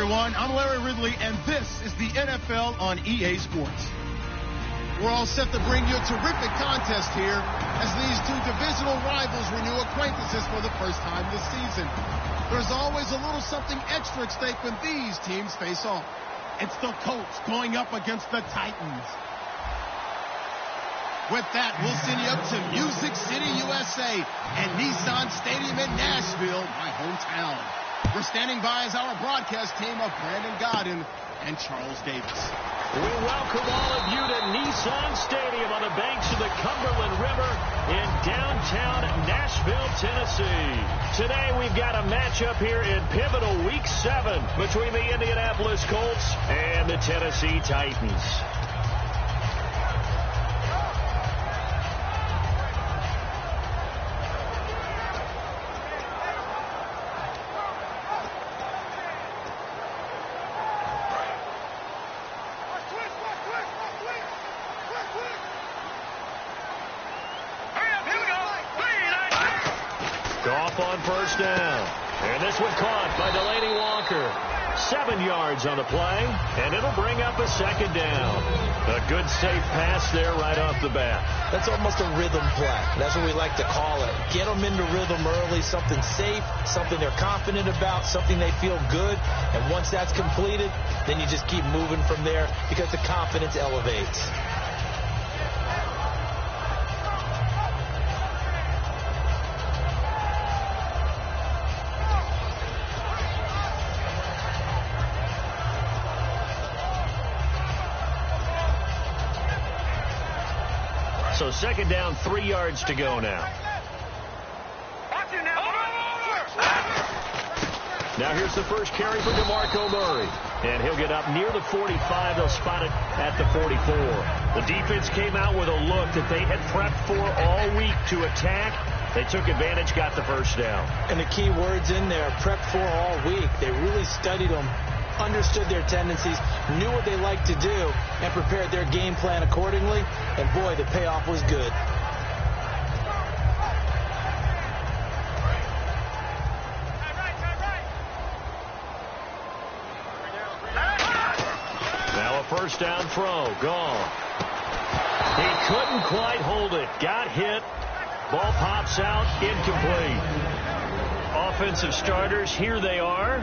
everyone. I'm Larry Ridley, and this is the NFL on EA Sports. We're all set to bring you a terrific contest here as these two divisional rivals renew acquaintances for the first time this season. There's always a little something extra at stake when these teams face off. It's the Colts going up against the Titans. With that, we'll send you up to Music City, USA, and Nissan Stadium in Nashville, my hometown. We're standing by as our broadcast team of Brandon Godden and Charles Davis. We welcome all of you to Nissan Stadium on the banks of the Cumberland River in downtown Nashville, Tennessee. Today we've got a matchup here in pivotal Week 7 between the Indianapolis Colts and the Tennessee Titans. Goff on first down. And this one caught by Delaney Walker. 7 yards on the play, and it'll bring up a second down. A good safe pass there right off the bat. That's almost a rhythm play. That's what we like to call it. Get them into rhythm early, something safe, something they're confident about, something they feel good. And once that's completed, then you just keep moving from there because the confidence elevates. So second down, 3 yards to go now. Now here's the first carry for DeMarco Murray. And he'll get up near the 45. They'll spot it at the 44. The defense came out with a look that they had prepped for all week to attack. They took advantage, got the first down. And the key words in there, prepped for all week. They really studied them, understood their tendencies, knew what they liked to do, and prepared their game plan accordingly. And boy, the payoff was good. Now a first down throw, gone. He couldn't quite hold it, got hit. Ball pops out, incomplete. Offensive starters, here they are.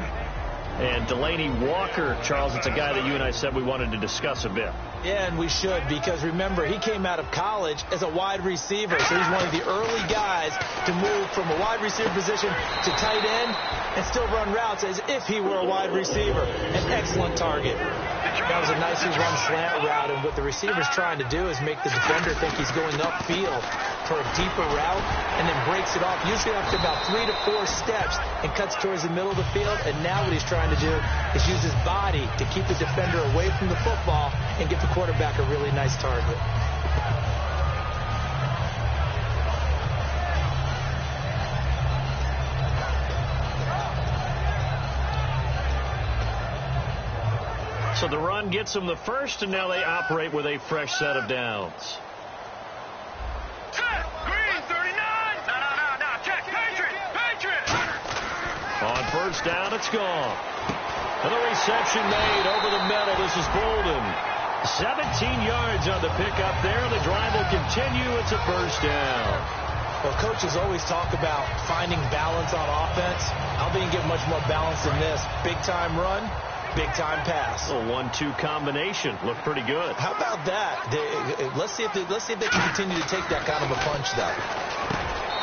And Delaney Walker, Charles, it's a guy that you and I said we wanted to discuss a bit. Yeah, and we should, because remember, he came out of college as a wide receiver, so he's one of the early guys to move from a wide receiver position to tight end and still run routes as if he were a wide receiver. An excellent target. That was a nicely run slant route, and what the receiver's trying to do is make the defender think he's going upfield for a deeper route and then breaks it off, usually after about 3 to 4 steps, and cuts towards the middle of the field. And now what he's trying to do is use his body to keep the defender away from the football and get the quarterback a really nice target. So the run gets them the first, and now they operate with a fresh set of downs. On first down, it's gone. And the reception made over the middle. This is Bolden. 17 yards on the pickup there. The drive will continue. It's a first down. Well, coaches always talk about finding balance on offense. I don't think you get much more balance than this. Big-time run, big-time pass. A 1-2 combination. Looked pretty good. How about that? Let's see if they can continue to take that kind of a punch, though.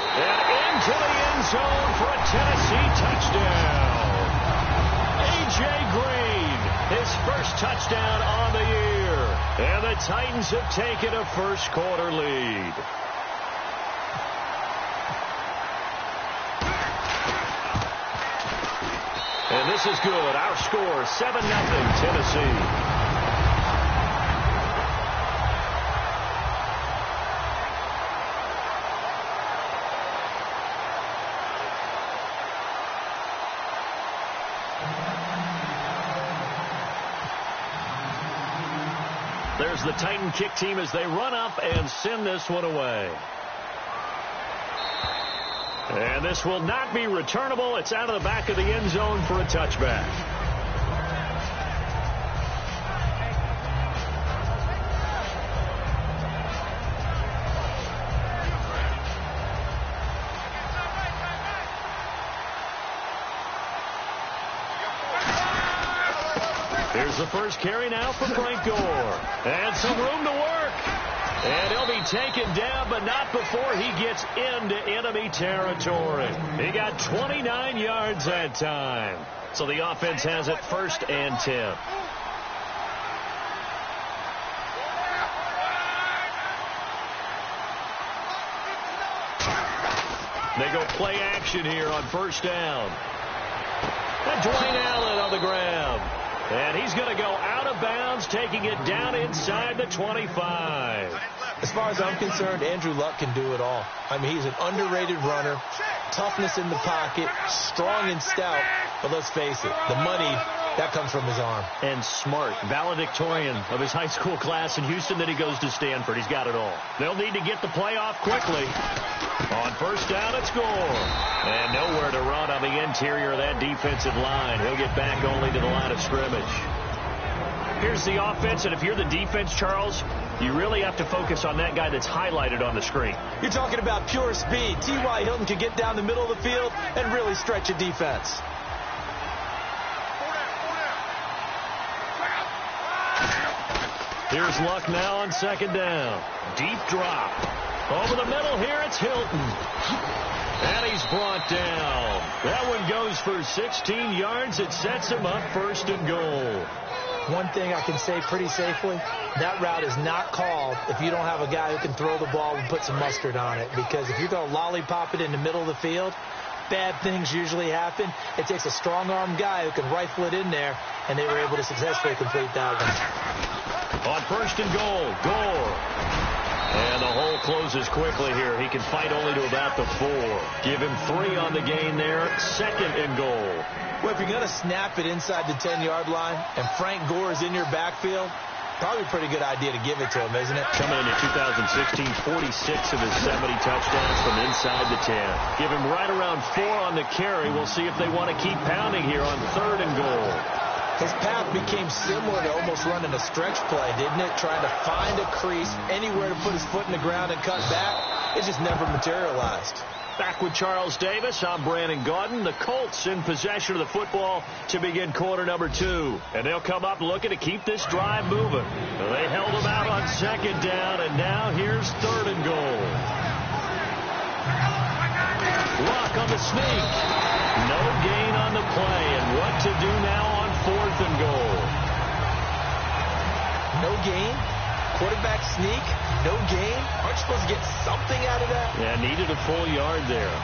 And into the end zone for a Tennessee touchdown. A.J. Green, his first touchdown on the year. And the Titans have taken a first-quarter lead. And this is good. Our score, 7-0 Tennessee. There's the Titan kick team as they run up and send this one away. And this will not be returnable. It's out of the back of the end zone for a touchback. Here's the first carry now for Frank Gore. And some room to work. And he'll be taken down, but not before he gets into enemy territory. He got 29 yards that time. So the offense has it 1st and 10. They go play action here on 1st down. And Dwayne Allen on the ground. And he's going to go out of bounds, taking it down inside the 25. As far as I'm concerned, Andrew Luck can do it all. I mean, he's an underrated runner, toughness in the pocket, strong and stout. But let's face it, the money, that comes from his arm. And smart, valedictorian of his high school class in Houston. Then he goes to Stanford. He's got it all. They'll need to get the play off quickly. On 1st down, it's Gore. And nowhere to run on the interior of that defensive line. He'll get back only to the line of scrimmage. Here's the offense, and if you're the defense, Charles, you really have to focus on that guy that's highlighted on the screen. You're talking about pure speed. T.Y. Hilton can get down the middle of the field and really stretch a defense. Here's Luck now on 2nd down. Deep drop. Over the middle here, it's Hilton. And he's brought down. That one goes for 16 yards. It sets him up 1st and goal. One thing I can say pretty safely, that route is not called if you don't have a guy who can throw the ball and put some mustard on it. Because if you're going to lollipop it in the middle of the field, bad things usually happen. It takes a strong-armed guy who can rifle it in there, and they were able to successfully complete that one. On 1st and goal, Gore. And the hole closes quickly here. He can fight only to about the 4. Give him 3 on the gain there. 2nd and goal. Well, if you're going to snap it inside the 10-yard line and Frank Gore is in your backfield, probably a pretty good idea to give it to him, isn't it? Coming into 2016, 46 of his 70 touchdowns from inside the 10. Give him right around 4 on the carry. We'll see if they want to keep pounding here on 3rd and goal. His path became similar to almost running a stretch play, didn't it? Trying to find a crease, anywhere to put his foot in the ground and cut back. It just never materialized. Back with Charles Davis, I'm Brandon Gaudin. The Colts in possession of the football to begin quarter number 2. And they'll come up looking to keep this drive moving. They held them out on 2nd down, and now here's 3rd and goal. Luck on the sneak. No gain on the play, and what to do now on 4th and goal. No gain? Quarterback sneak? No gain? Aren't you supposed to get something out of that? Yeah, needed a full yard there.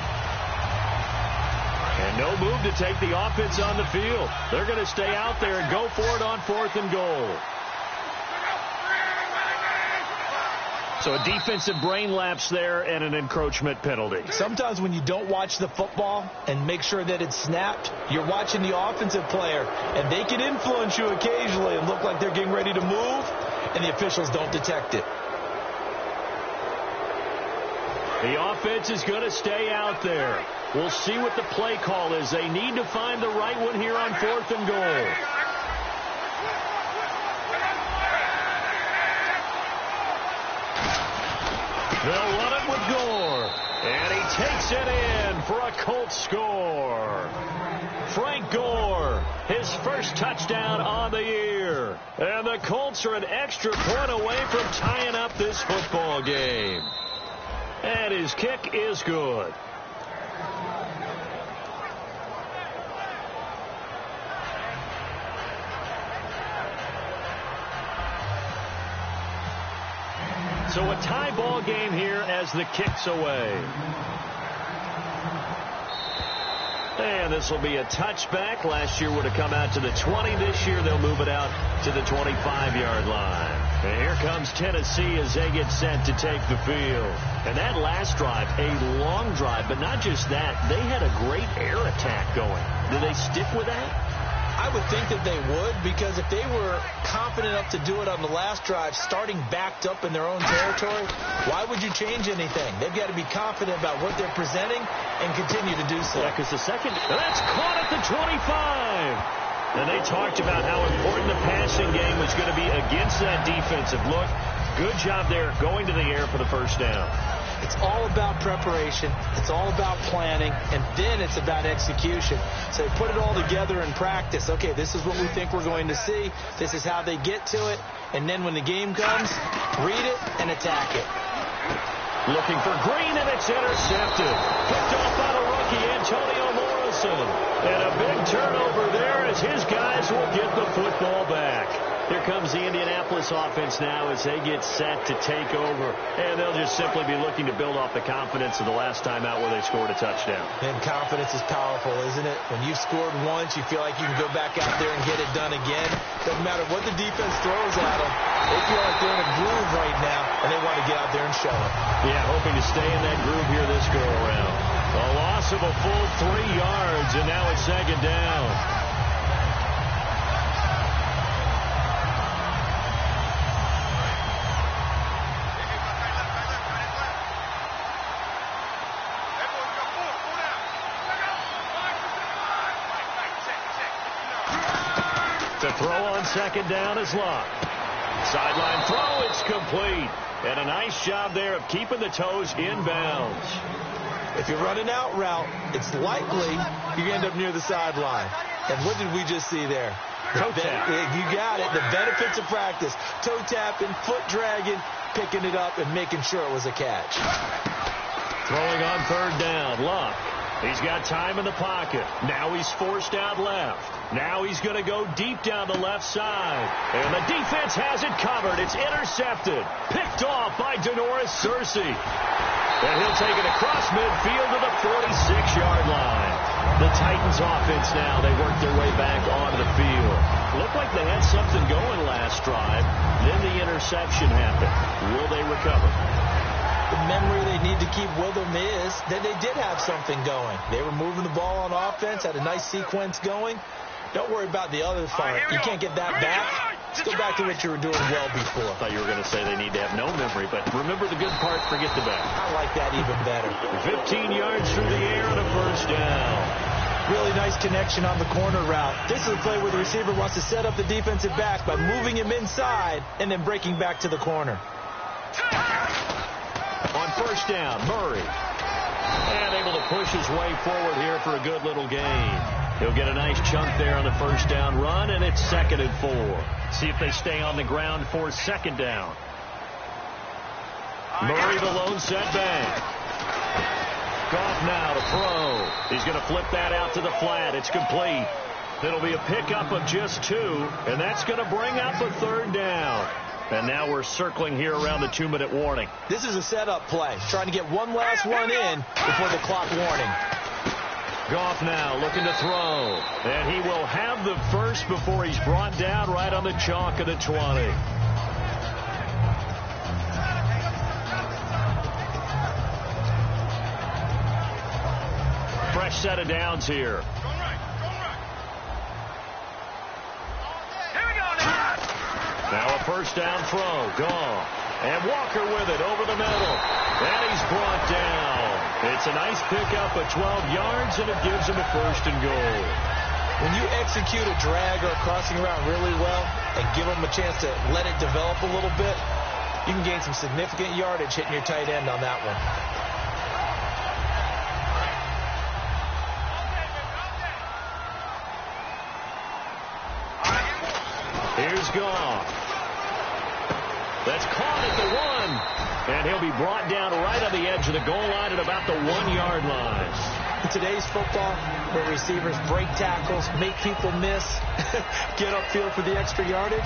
And no move to take the offense on the field. They're going to stay out there and go for it on 4th and goal. So a defensive brain lapse there and an encroachment penalty. Sometimes when you don't watch the football and make sure that it's snapped, you're watching the offensive player, and they can influence you occasionally and look like they're getting ready to move, and the officials don't detect it. The offense is going to stay out there. We'll see what the play call is. They need to find the right one here on 4th and goal. They'll run it with Gore. And he takes it in for a Colts score. Frank Gore, his first touchdown on the year. And the Colts are an extra point away from tying up this football game. And his kick is good. So a tie ball game here as the kick's away. And this will be a touchback. Last year would have come out to the 20. This year they'll move it out to the 25-yard line. And here comes Tennessee as they get set to take the field. And that last drive, a long drive, but not just that. They had a great air attack going. Do they stick with that? I would think that they would, because if they were confident enough to do it on the last drive, starting backed up in their own territory, why would you change anything? They've got to be confident about what they're presenting and continue to do so. Yeah, because the second, that's caught at the 25. And they talked about how important the passing game was going to be against that defensive look. Good job there going to the air for the first down. It's all about preparation. It's all about planning, and then it's about execution. So they put it all together in practice. Okay, this is what we think we're going to see. This is how they get to it. And then when the game comes, read it and attack it. Looking for Green, and it's intercepted. Picked off by the rookie, Antonio Morrison. And a big turnover there as his guys will get the football back. Here comes the Indianapolis offense now as they get set to take over. And they'll just simply be looking to build off the confidence of the last time out where they scored a touchdown. And confidence is powerful, isn't it? When you've scored once, you feel like you can go back out there and get it done again. Doesn't matter what the defense throws at them. They feel like they're in a groove right now, and they want to get out there and show it. Yeah, hoping to stay in that groove here this go-around. A loss of a full 3 yards, and now it's second down. The throw on second down is locked. Sideline throw, it's complete. And a nice job there of keeping the toes in bounds. If you're running out route, it's likely you end up near the sideline. And what did we just see there? Toe tap. You got it. The benefits of practice. Toe tapping, foot dragging, picking it up, and making sure it was a catch. Throwing on third down, Luck. He's got time in the pocket. Now he's forced out left. Now he's going to go deep down the left side. And the defense has it covered. It's intercepted. Picked off by Denoris Searcy. And he'll take it across midfield to the 46-yard line. The Titans offense now, they work their way back onto the field. Looked like they had something going last drive. Then the interception happened. Will they recover? The memory they need to keep with them is that they did have something going. They were moving the ball on offense, had a nice sequence going. Don't worry about the other part. You can't get that back. Let's go back to what you were doing well before. I thought you were going to say they need to have no memory, but remember the good part, forget the bad. I like that even better. 15 yards through the air and a first down. Really nice connection on the corner route. This is a play where the receiver wants to set up the defensive back by moving him inside and then breaking back to the corner. On first down, Murray. And able to push his way forward here for a good little gain. He'll get a nice chunk there on the first down run, and it's 2nd and 4. See if they stay on the ground for second down. Murray, the lone setback. Goff now to throw. He's going to flip that out to the flat. It's complete. It'll be a pickup of just 2, and that's going to bring up a third down. And now we're circling here around the 2-minute warning. This is a setup play, trying to get one last one in before the clock warning. Goff now looking to throw. And he will have the first before he's brought down right on the chalk of the 20. Fresh set of downs here. Now a first down throw. Gone. And Walker with it over the middle. And he's brought down. It's a nice pickup of 12 yards, and it gives him a 1st and goal. When you execute a drag or a crossing route really well and give them a chance to let it develop a little bit, you can gain some significant yardage hitting your tight end on that one. Here's Goff. That's caught at the 1. And he'll be brought down right on the edge of the goal line at about the 1-yard line. In today's football, where receivers break tackles, make people miss, get upfield for the extra yardage,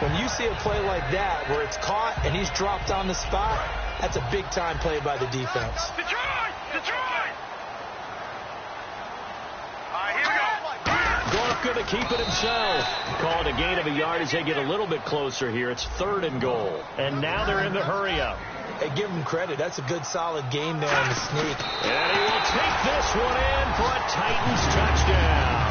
when you see a play like that where it's caught and he's dropped on the spot, that's a big-time play by the defense. Detroit! Goff going to keep it himself. Call it a gain of a yard as they get a little bit closer here. It's 3rd and goal. And now they're in the hurry-up. Hey, give him credit. That's a good, solid game there on the sneak. And he will take this one in for a Titans touchdown.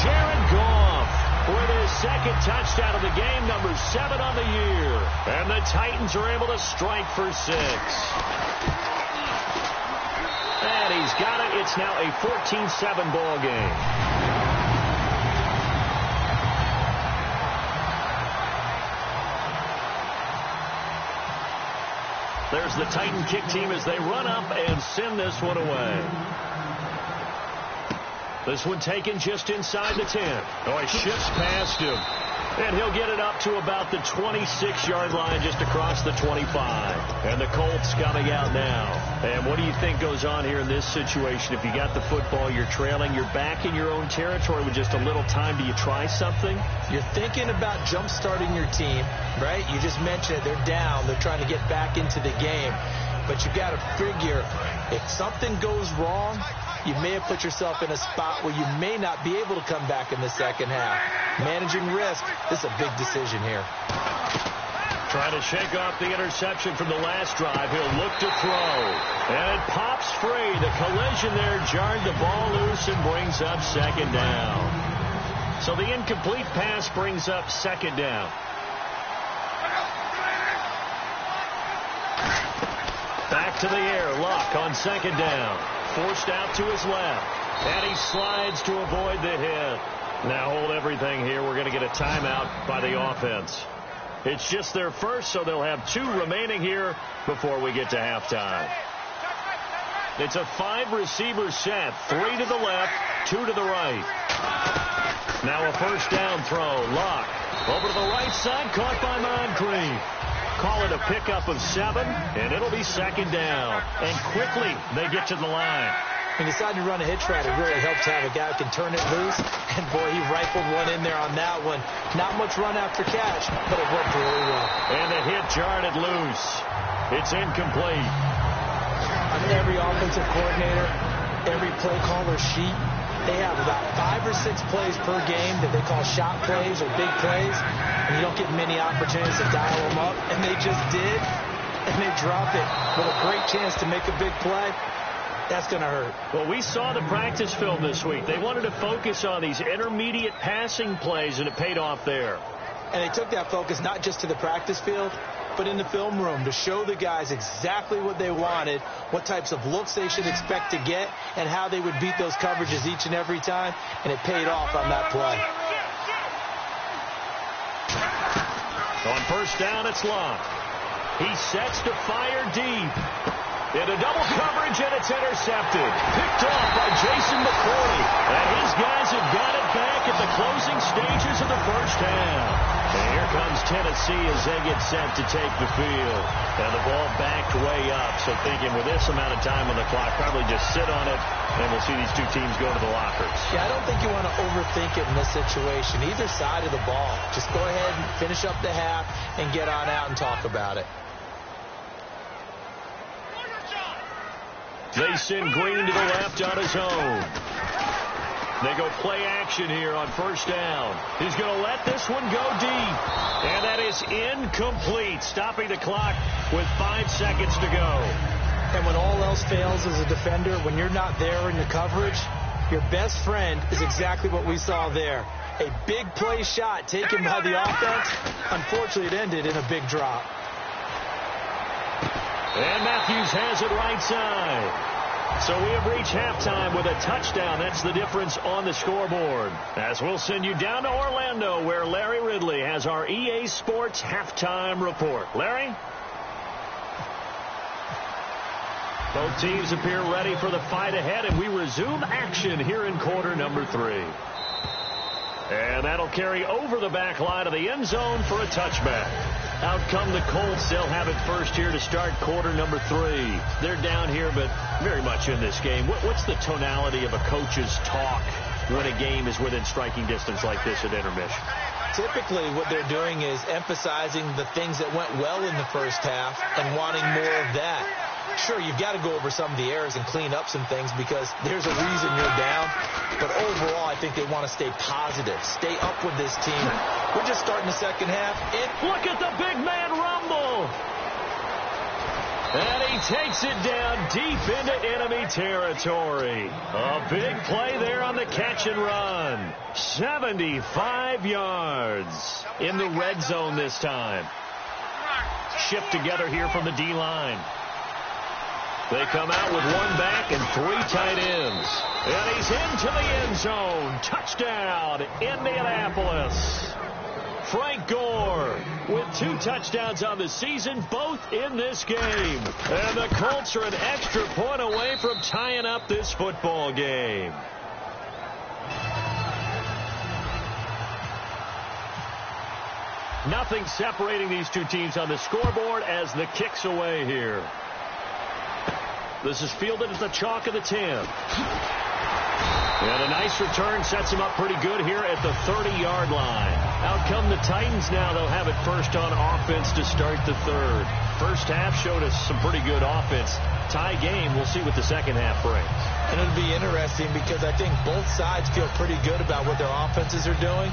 Jared Goff with his 2nd touchdown of the game, number 7 on the year. And the Titans are able to strike for 6. And he's got it. It's now a 14-7 ball game. There's the Titan kick team as they run up and send this one away. This one taken just inside the 10. Oh, he shifts past him. And he'll get it up to about the 26-yard line, just across the 25. And the Colts coming out now. And what do you think goes on here in this situation? If you got the football, you're trailing, you're back in your own territory with just a little time. Do you try something? You're thinking about jump-starting your team, right? You just mentioned it. They're down. They're trying to get back into the game. But you got to figure, if something goes wrong, you may have put yourself in a spot where you may not be able to come back in the second half. Managing risk, this is a big decision here. Trying to shake off the interception from the last drive. He'll look to throw. And it pops free. The collision there jarred the ball loose and brings up second down. So the incomplete pass brings up second down. Back to the air. Luck on second down. Forced out to his left. And he slides to avoid the hit. Now hold everything here. We're going to get a timeout by the offense. It's just their first, so they'll have 2 remaining here before we get to halftime. It's a 5-receiver set. 3 to the left, 2 to the right. Now a first down throw. Luck over to the right side. Caught by Moncrief. Call it a pickup of 7, and it'll be second down. And quickly, they get to the line. He decided to run a hitch route. It really helps to have a guy who can turn it loose. And, boy, he rifled one in there on that one. Not much run after catch, but it worked really well. And the hit jarred it loose. It's incomplete. On every offensive coordinator, every play caller sheet, they have about 5 or 6 plays per game that they call shot plays or big plays. And you don't get many opportunities to dial them up. And they just did. And they drop it with a great chance to make a big play. That's going to hurt. Well, we saw the practice film this week. They wanted to focus on these intermediate passing plays, and it paid off there. And they took that focus not just to the practice field, but in the film room to show the guys exactly what they wanted, what types of looks they should expect to get, and how they would beat those coverages each and every time, and it paid off on that play. On first down, it's Luck. He sets to fire deep. Into double coverage, and it's intercepted. Picked off by Jason McCoy. And his guys have got it back at the closing stages of the first half. And here comes Tennessee as they get set to take the field. And the ball backed way up. So thinking with this amount of time on the clock, probably just sit on it, and we'll see these 2 teams go to the lockers. Yeah, I don't think you want to overthink it in this situation. Either side of the ball. Just go ahead and finish up the half and get on out and talk about it. They send Green to the left on his own. They go play action here on first down. He's going to let this one go deep. And that is incomplete, stopping the clock with 5 seconds to go. And when all else fails as a defender, when you're not there in your coverage, your best friend is exactly what we saw there. A big play shot taken by the offense. Unfortunately, it ended in a big drop. And Matthews has it right side. So we have reached halftime with a touchdown. That's the difference on the scoreboard. As we'll send you down to Orlando, where Larry Ridley has our EA Sports halftime report. Larry? Both teams appear ready for the fight ahead, and we resume action here in quarter number 3. And that'll carry over the back line of the end zone for a touchback. Out come the Colts. They'll have it first here to start quarter number 3. They're down here, but very much in this game. What's the tonality of a coach's talk when a game is within striking distance like this at intermission? Typically, what they're doing is emphasizing the things that went well in the first half and wanting more of that. Sure, you've got to go over some of the errors and clean up some things because there's a reason you're down. But overall, I think they want to stay positive, stay up with this team. We're just starting the second half. Look at the big man rumble. And he takes it down deep into enemy territory. A big play there on the catch and run. 75 yards in the red zone this time. Shift together here from the D-line. They come out with 1 back and 3 tight ends. And he's into the end zone. Touchdown, Indianapolis. Frank Gore with 2 touchdowns on the season, both in this game. And the Colts are an extra point away from tying up this football game. Nothing separating these two teams on the scoreboard as the kick's away here. This is fielded at the chalk of the 10. And a nice return sets him up pretty good here at the 30-yard line. Out come the Titans now. They'll have it first on offense to start the third. First half showed us some pretty good offense. Tie game. We'll see what the second half brings. And it'll be interesting because I think both sides feel pretty good about what their offenses are doing.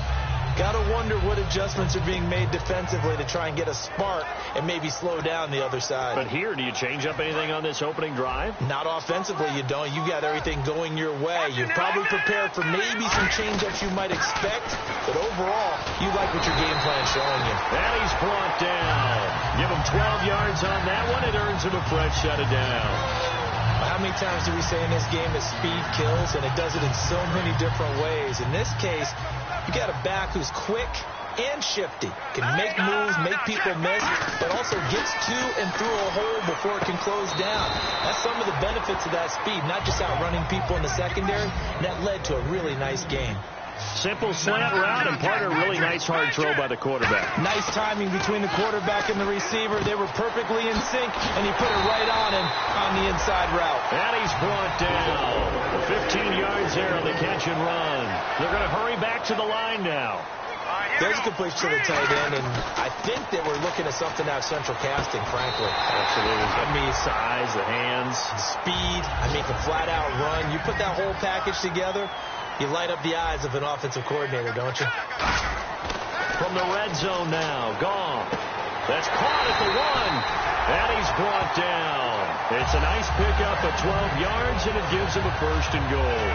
Got to wonder what adjustments are being made defensively to try and get a spark and maybe slow down the other side. But here, do you change up anything on this opening drive? Not offensively, you don't. You got everything going your way. You're probably prepared for maybe some change-ups you might expect, but overall, you like what your game plan is showing you. And he's brought down. Give him 12 yards on that one. It earns him a fresh set of downs. How many times do we say in this game that speed kills, and it does it in so many different ways? In this case, you got a back who's quick and shifty, can make moves, make people miss, but also gets to and through a hole before it can close down. That's some of the benefits of that speed, not just outrunning people in the secondary, and that led to a really nice game. Simple slant route and part of a really nice hard throw by the quarterback. Nice timing between the quarterback and the receiver. They were perfectly in sync, and he put it right on him on the inside route. And he's brought down. 15 yards there on the catch and run. They're going to hurry back to the line now. There's a completion to the tight end, and I think that we're looking at something out of central casting, frankly. Absolutely. I mean, size, the hands. Speed. I mean, the flat-out run. You put that whole package together, you light up the eyes of an offensive coordinator, don't you? From the red zone now. Gone. That's caught at the 1. And he's brought down. It's a nice pickup at 12 yards, and it gives him a first and goal.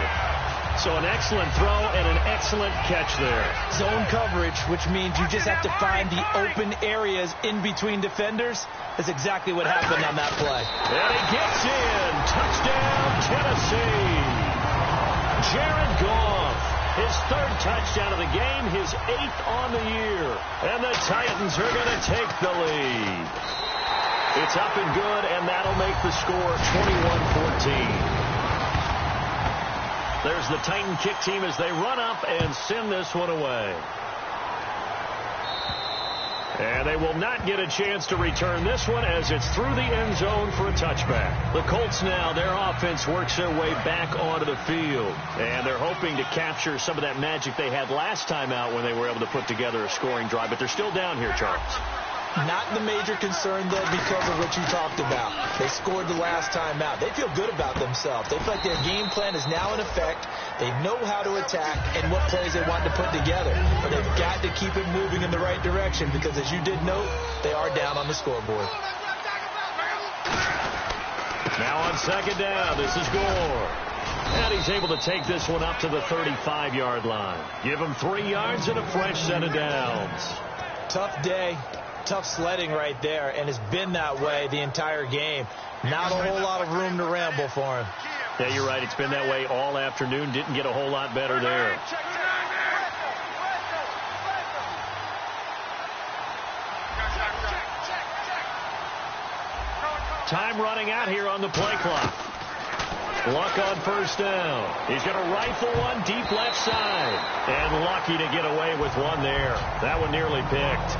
So an excellent throw and an excellent catch there. Zone coverage, which means you just have to find the open areas in between defenders. That's exactly what happened on that play. And he gets in. Touchdown, Tennessee. Jared Goff, his 3rd touchdown of the game, his 8th on the year. And the Titans are going to take the lead. It's up and good, and that'll make the score 21-14. There's the Titan kick team as they run up and send this one away. And they will not get a chance to return this one as it's through the end zone for a touchback. The Colts now, their offense works their way back onto the field. And they're hoping to capture some of that magic they had last time out when they were able to put together a scoring drive. But they're still down here, Charles. Not the major concern, though, because of what you talked about. They scored the last time out. They feel good about themselves. They feel like their game plan is now in effect. They know how to attack and what plays they want to put together. But they've got to keep it moving in the right direction because, as you did note, they are down on the scoreboard. Now on second down, this is Gore. And he's able to take this one up to the 35-yard line. Give him 3 yards and a fresh set of downs. Tough day. Tough sledding right there, and it's been that way the entire game. Not a whole lot of room to ramble for him. Yeah, you're right. It's been that way all afternoon. Didn't get a whole lot better there. Time running out here on the play clock. Luck on first down. He's going to rifle one deep left side. And lucky to get away with one there. That one nearly picked.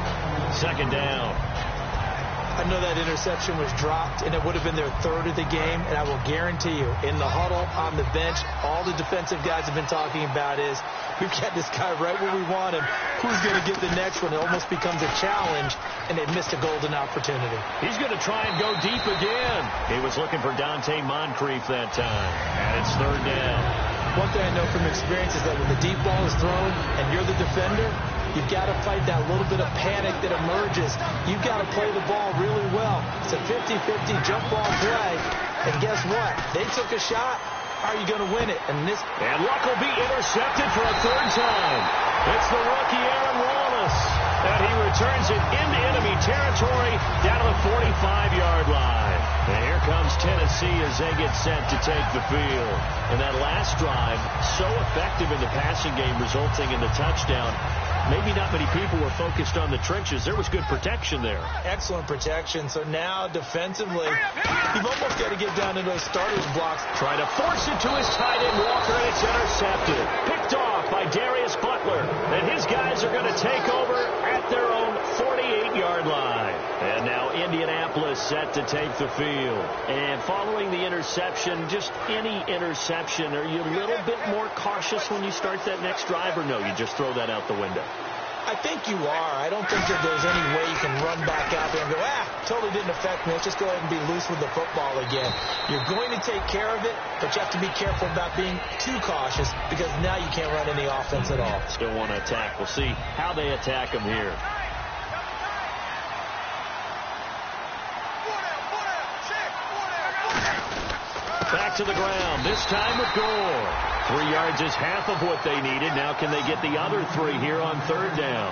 Second down. I know that interception was dropped, and it would have been their 3rd of the game, and I will guarantee you, in the huddle, on the bench, all the defensive guys have been talking about is, we've got this guy right where we want him. Who's going to get the next one? It almost becomes a challenge, and they missed a golden opportunity. He's going to try and go deep again. He was looking for Dante Moncrief that time, and it's 3rd down. One thing I know from experience is that when the deep ball is thrown and you're the defender, you've got to fight that little bit of panic that emerges. You've got to play the ball really well. It's a 50-50 jump ball play. And guess what? They took a shot. How are you going to win it? And Luck will be intercepted for a 3rd time. It's the rookie Aaron Wallace. And he returns it into enemy territory down to the 45-yard line. And here comes Tennessee as they get set to take the field. And that last drive, so effective in the passing game, resulting in the touchdown. maybe not many people were focused on the trenches. There was good protection there. Excellent protection. So now defensively, you've almost got to get down to those starters blocks. Trying to force it to his tight end, Walker, and it's intercepted. Picked off by Darius Butler. And his guys are going to take over at their own 48-yard line. And now Indianapolis set to take the field. And following the interception, just any interception, are you a little bit more cautious when you start that next drive, or no, you just throw that out the window? I think you are. I don't think that there's any way you can run back out there and go, totally didn't affect me. Let's just go ahead and be loose with the football again. You're going to take care of it, but you have to be careful about being too cautious because now you can't run any offense at all. Still want to attack. We'll see how they attack him here. Back to the ground, this time with Gore. 3 yards is half of what they needed. Now can they get the other 3 here on third down?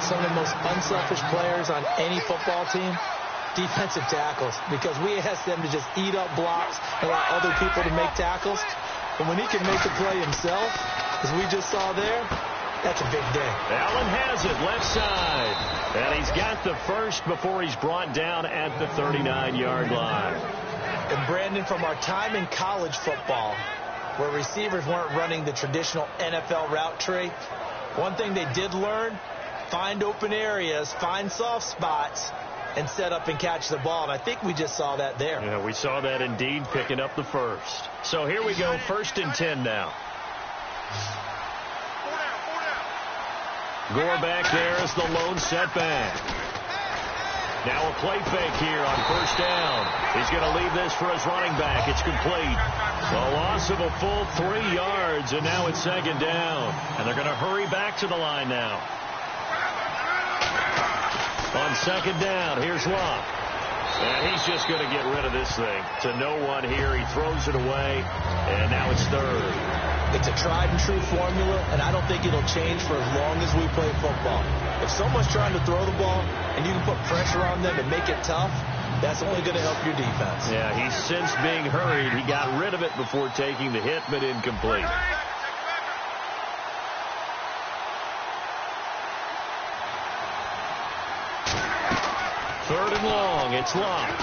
Some of the most unselfish players on any football team, defensive tackles, because we ask them to just eat up blocks and allow other people to make tackles. But when he can make the play himself, as we just saw there, that's a big day. Allen has it left side. And he's got the first before he's brought down at the 39-yard line. And Brandon, from our time in college football, where receivers weren't running the traditional NFL route tree, one thing they did learn, find open areas, find soft spots, and set up and catch the ball. And I think we just saw that there. Yeah, we saw that indeed, picking up the first. So here we go, 1st and 10 now. Gore back there as the lone setback. Now a play fake here on 1st down. He's going to leave this for his running back. It's complete. A loss of a full 3 yards, and now it's 2nd down. And they're going to hurry back to the line now. On 2nd down, here's Locke. And he's just going to get rid of this thing. To no one here. He throws it away, and now it's 3rd. It's a tried-and-true formula, and I don't think it'll change for as long as we play football. If someone's trying to throw the ball and you can put pressure on them and make it tough, that's only going to help your defense. Yeah, he's since being hurried. He got rid of it before taking the hit, but incomplete. Third and long, it's Locke.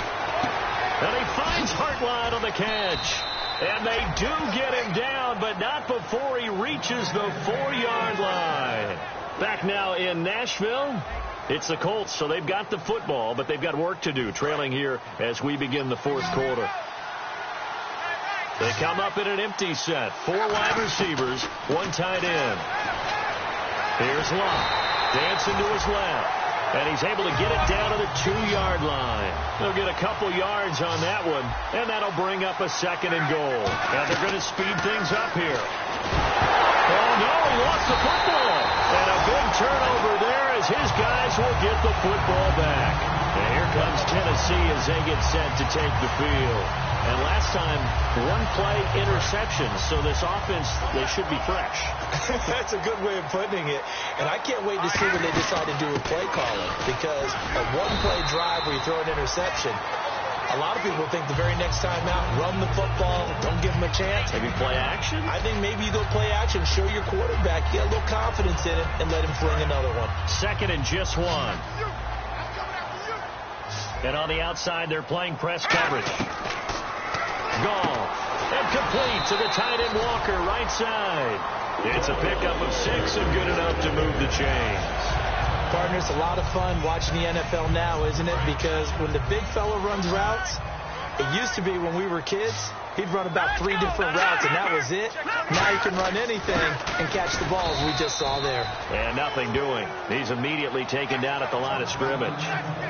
And he finds Hartline on the catch. And they do get him down, but not before he reaches the 4-yard line. Back now in Nashville, it's the Colts, so they've got the football, but they've got work to do, trailing here as we begin the 4th quarter. They come up in an empty set. 4 wide receivers, 1 tight end. Here's Locke, dancing to his left. And he's able to get it down to the 2-yard line. They'll get a couple yards on that one, and that'll bring up a 2nd and goal. Now they're going to speed things up here. Oh, no, he lost the football. And a big turnover there as his guys will get the football back. And here comes Tennessee as they get set to take the field. And last time, 1-play interception, so this offense, they should be fresh. That's a good way of putting it. And I can't wait to see when they decide to do a play calling, because a 1-play drive where you throw an interception, a lot of people think the very next time out, run the football, don't give them a chance. Maybe play action? I think maybe you go play action, show your quarterback, get a little confidence in it, and let him fling another one. 2nd and just 1. And on the outside, they're playing press coverage. Gone. And complete to the tight end Walker, right side. It's a pickup of 6 and good enough to move the chains. Partner, it's a lot of fun watching the NFL now, isn't it? Because when the big fella runs routes, it used to be when we were kids, he'd run about 3 different routes, and that was it. Now he can run anything and catch the balls we just saw there. And nothing doing. He's immediately taken down at the line of scrimmage.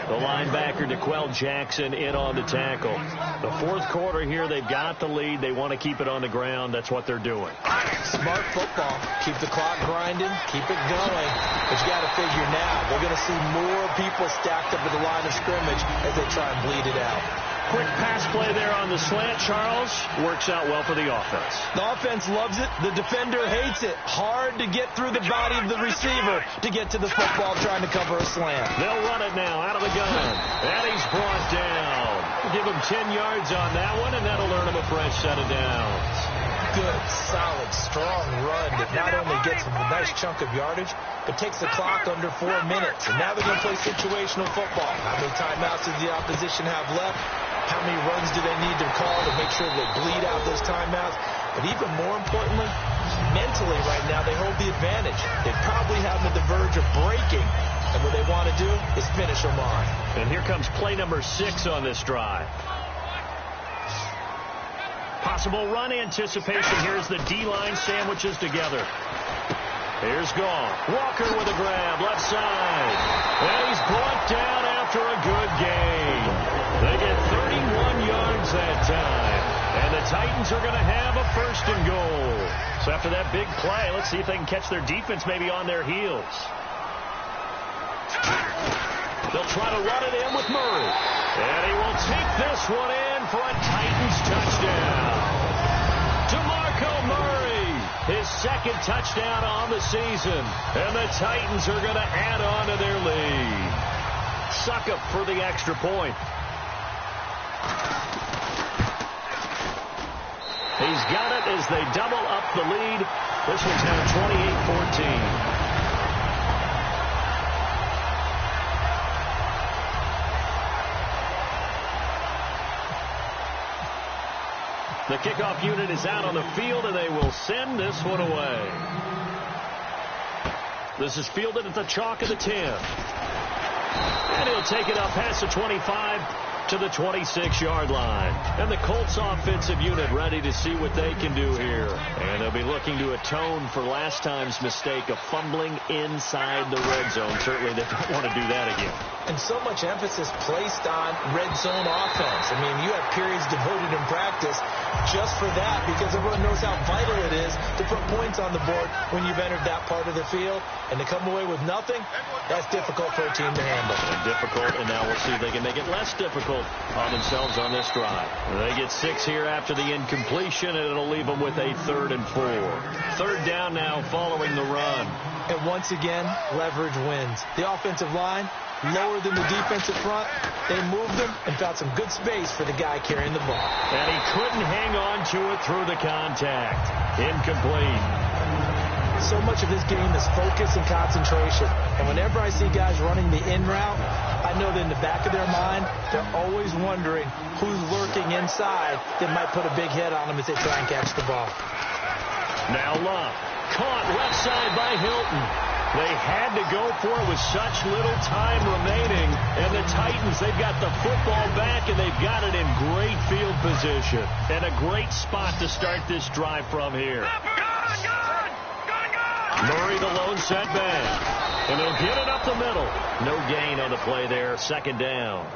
The linebacker, DeQuell Jackson, in on the tackle. The 4th quarter here, they've got the lead. They want to keep it on the ground. That's what they're doing. Smart football. Keep the clock grinding. Keep it going. But you got to figure now, we're going to see more people stacked up at the line of scrimmage as they try and bleed it out. Quick pass play there on the slant, Charles. Works out well for the offense. The offense loves it. The defender hates it. Hard to get through the body of the receiver to get to the football trying to cover a slant. They'll run it now out of the gun. And he's brought down. Give him 10 yards on that one, and that'll earn him a fresh set of downs. good, solid, strong run that not only gets them a nice chunk of yardage, but takes the clock under 4 minutes. And now they're going to play situational football. How many timeouts does the opposition have left? How many runs do they need to call to make sure they bleed out those timeouts? But even more importantly, mentally right now, they hold the advantage. They probably have them at the verge of breaking. And what they want to do is finish them on. And here comes play number 6 on this drive. Possible run anticipation. Here's the D-line sandwiches together. Here's Goff. Walker with a grab, left side. And he's brought down after a good gain. They get 31 yards that time. And the Titans are going to have a 1st and goal. So after that big play, let's see if they can catch their defense maybe on their heels. They'll try to run it in with Murray. And he will take this one in for a Titans touchdown. DeMarco Murray, his 2nd touchdown on the season. And the Titans are going to add on to their lead. Succop for the extra point. He's got it as they double up the lead. This one's now 28-14. The kickoff unit is out on the field, and they will send this one away. This is fielded at the chalk of the 10. And he'll take it up past the 25 to the 26-yard line. And the Colts offensive unit ready to see what they can do here. And they'll be looking to atone for last time's mistake of fumbling inside the red zone. Certainly they don't want to do that again. And so much emphasis placed on red zone offense. I mean, you have periods devoted in practice just for that, because everyone knows how vital it is to put points on the board when you've entered that part of the field. And to come away with nothing, that's difficult for a team to handle. And difficult, and now we'll see if they can make it less difficult on themselves on this drive. They get 6 here after the incompletion, and it'll leave them with a 3rd and 4. 3rd down now following the run. And once again, leverage wins. The offensive line, lower than the defensive front. They moved them and found some good space for the guy carrying the ball. And he couldn't hang on to it through the contact. Incomplete. So much of this game is focus and concentration. And whenever I see guys running the in route, I know that in the back of their mind, they're always wondering who's lurking inside that might put a big hit on them as they try and catch the ball. Now Love. Caught left side by Hilton. They had to go for it with such little time remaining. And the Titans, they've got the football back, and they've got it in great field position. And a great spot to start this drive from here. Murray, the lone setback. And they'll get it up the middle. No gain on the play there. 2nd down.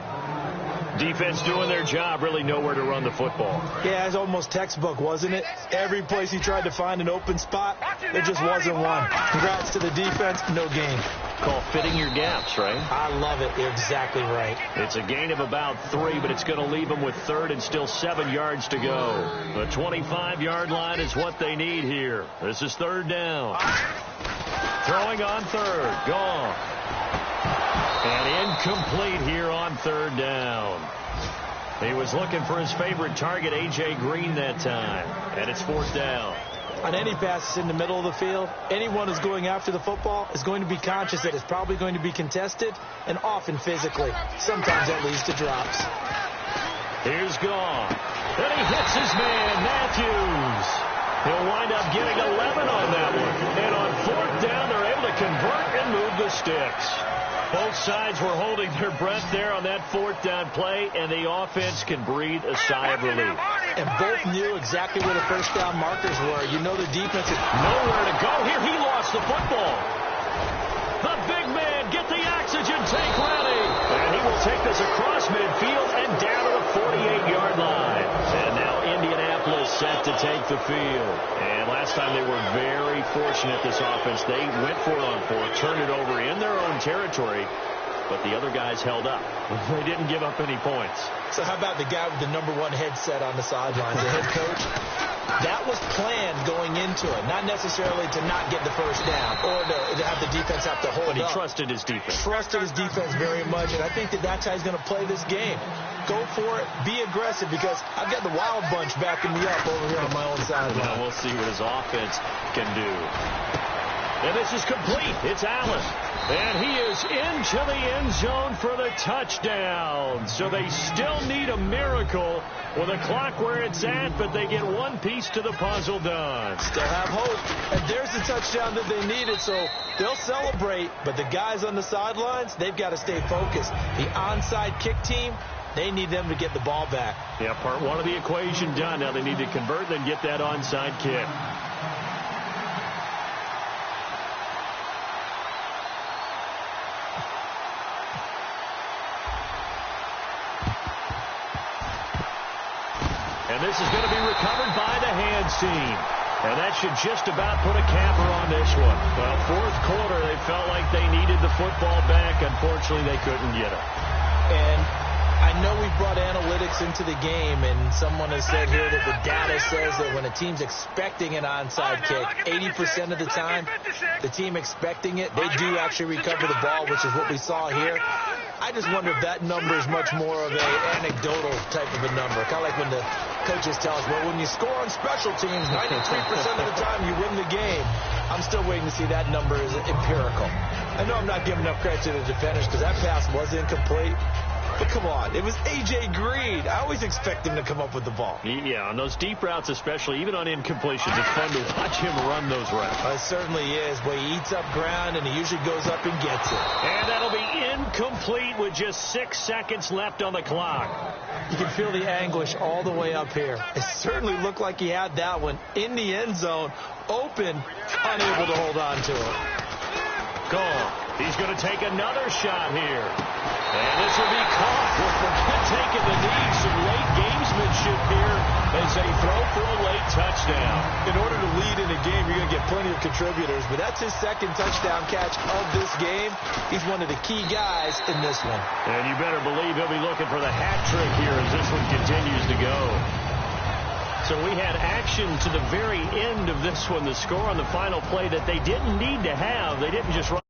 Defense doing their job, really nowhere to run the football. Yeah, it's almost textbook, wasn't it? Every place he tried to find an open spot, there just wasn't one. Congrats to the defense, no gain. Called fitting your gaps, right? I love it. You're exactly right. It's a gain of about 3, but it's going to leave them with 3rd and still 7 yards to go. The 25-yard line is what they need here. This is 3rd down. Throwing on 3rd. Gone. And incomplete here on 3rd down. He was looking for his favorite target, A.J. Green, that time. And it's 4th down. On any passes in the middle of the field, anyone who's going after the football is going to be conscious that it's probably going to be contested, and often physically. Sometimes that leads to drops. Here's Goff. And he hits his man, Matthews. He'll wind up getting 11 on that one. And on 4th down, they're able to convert and move the sticks. Both sides were holding their breath there on that 4th down play, and the offense can breathe a sigh of relief. And both knew exactly where the 1st down markers were. You know the defense is nowhere to go. Here he lost the football. The big man, get the oxygen tank ready. And he will take this across midfield and down to the 48-yard line. And now Indianapolis set to take the field. And last time they were very fortunate, this offense. They went for it on 4th, turned it over in their own territory, but the other guys held up. They didn't give up any points. So how about the guy with the #1 headset on the sideline, the head coach? That was planned going into it, not necessarily to not get the first down or to have the defense have to hold But he up. trusted his defense. Trusted his defense very much, and I think that's how he's going to play this game. Go for it. Be aggressive, because I've got the wild bunch backing me up over here on my own sideline. Now we'll see what his offense can do. And this is complete. It's Allen. And he is into the end zone for the touchdown. So they still need a miracle with the clock where it's at, but they get one piece to the puzzle done. Still have hope. And there's the touchdown that they needed, so they'll celebrate. But the guys on the sidelines, they've got to stay focused. The onside kick team, they need them to get the ball back. Yeah, part one of the equation done. Now they need to convert and get that onside kick. And this is going to be recovered by the hands team. And that should just about put a capper on this one. Well, fourth quarter, they felt like they needed the football back. Unfortunately, they couldn't get it. And I know we've brought analytics into the game, and someone has said here that the data says that when a team's expecting an onside kick, 80% of the time, the team expecting it, they do actually recover the ball, which is what we saw here. I just wonder if that number is much more of an anecdotal type of a number. Kind of like when the coaches tell us, well, when you score on special teams, 93% of the time you win the game. I'm still waiting to see that number is empirical. I know I'm not giving enough credit to the defenders because that pass was incomplete. But come on, it was A.J. Green. I always expect him to come up with the ball. Yeah, on those deep routes especially, even on incompletions, it's fun to watch him run those routes. It certainly is. Boy, he eats up ground, and he usually goes up and gets it. And that'll be incomplete with just 6 seconds left on the clock. You can feel the anguish all the way up here. It certainly looked like he had that one in the end zone, open, unable to hold on to it. Gone. He's going to take another shot here. And this will be caught. We'll forget taking the knee. Some late gamesmanship here as they throw for a late touchdown. In order to lead in a game, you're going to get plenty of contributors, but that's his second touchdown catch of this game. He's one of the key guys in this one. And you better believe he'll be looking for the hat trick here as this one continues to go. So we had action to the very end of this one. The score on the final play that they didn't need to have. They didn't just run.